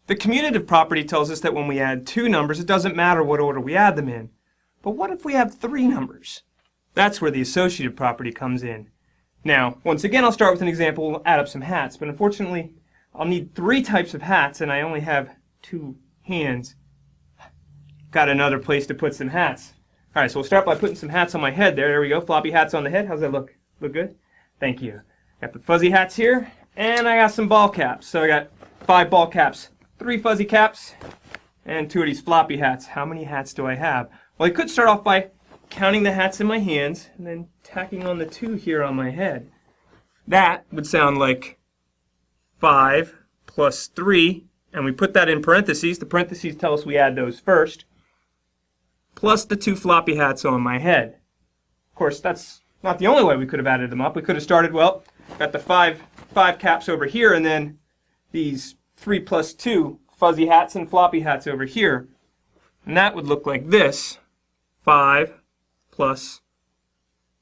The commutative property tells us that when we add two numbers, it doesn't matter what order we add them in. But what if we have three numbers? That's where the associative property comes in. Now, once again, I'll start with an example. We'll add up some hats, but unfortunately, I'll need three types of hats, and I only have two hands. Got another place to put some hats. All right, so we'll start by putting some hats on my head there. There we go, floppy hats on the head. How's that look? Look good? Thank you. Got the fuzzy hats here, and I got some ball caps. So I got 5 ball caps, 3 fuzzy caps, and 2 of these floppy hats. How many hats do I have? Well, I could start off by counting the hats in my hands and then tacking on the 2 here on my head. That would sound like 5 plus 3, and we put that in parentheses. The parentheses tell us we add those first, plus the 2 floppy hats on my head. Of course, that's not the only way we could have added them up. We could have started, well, got the 5 caps over here, and then these 3 plus 2 fuzzy hats and floppy hats over here. And that would look like this: 5 plus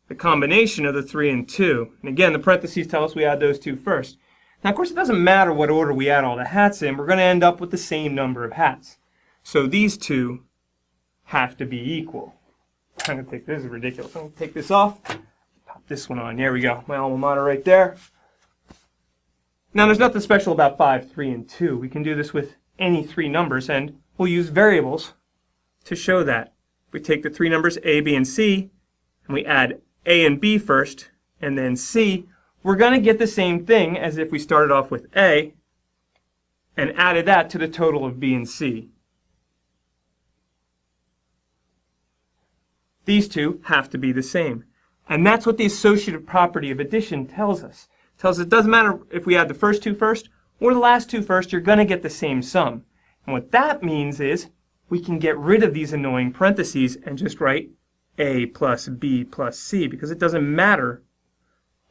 the combination of the 3 and 2. And again, the parentheses tell us we add those 2 first. Now, of course, it doesn't matter what order we add all the hats in. We're going to end up with the same number of hats. So these two have to be equal. I'm going to take this is ridiculous. I'm going to take this off. Pop this one on. There we go. My alma mater right there. Now, there's nothing special about 5, 3, and 2. We can do this with any 3 numbers, and we'll use variables to show that. We take the 3 numbers A, B, and C, and we add A and B first, and then C. We're going to get the same thing as if we started off with A and added that to the total of B and C. These two have to be the same. And that's what the associative property of addition tells us. It tells us it doesn't matter if we add the first 2 first or the last 2 first, you're going to get the same sum. And what that means is we can get rid of these annoying parentheses and just write A plus B plus C, because it doesn't matter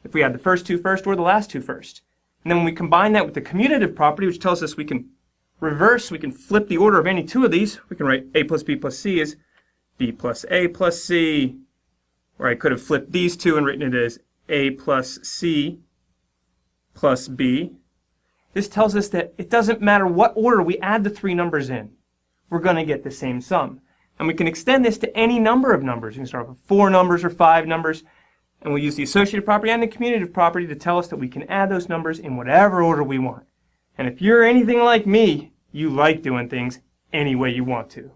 if we add the first 2 first or the last 2 first. And then when we combine that with the commutative property, which tells us we can flip the order of any 2 of these, we can write A plus B plus C as B plus A plus C. Or I could have flipped these 2 and written it as A plus C plus B. This tells us that it doesn't matter what order we add the 3 numbers in. We're going to get the same sum. And we can extend this to any number of numbers. You can start with 4 numbers or 5 numbers. And we'll use the associative property and the commutative property to tell us that we can add those numbers in whatever order we want. And if you're anything like me, you like doing things any way you want to.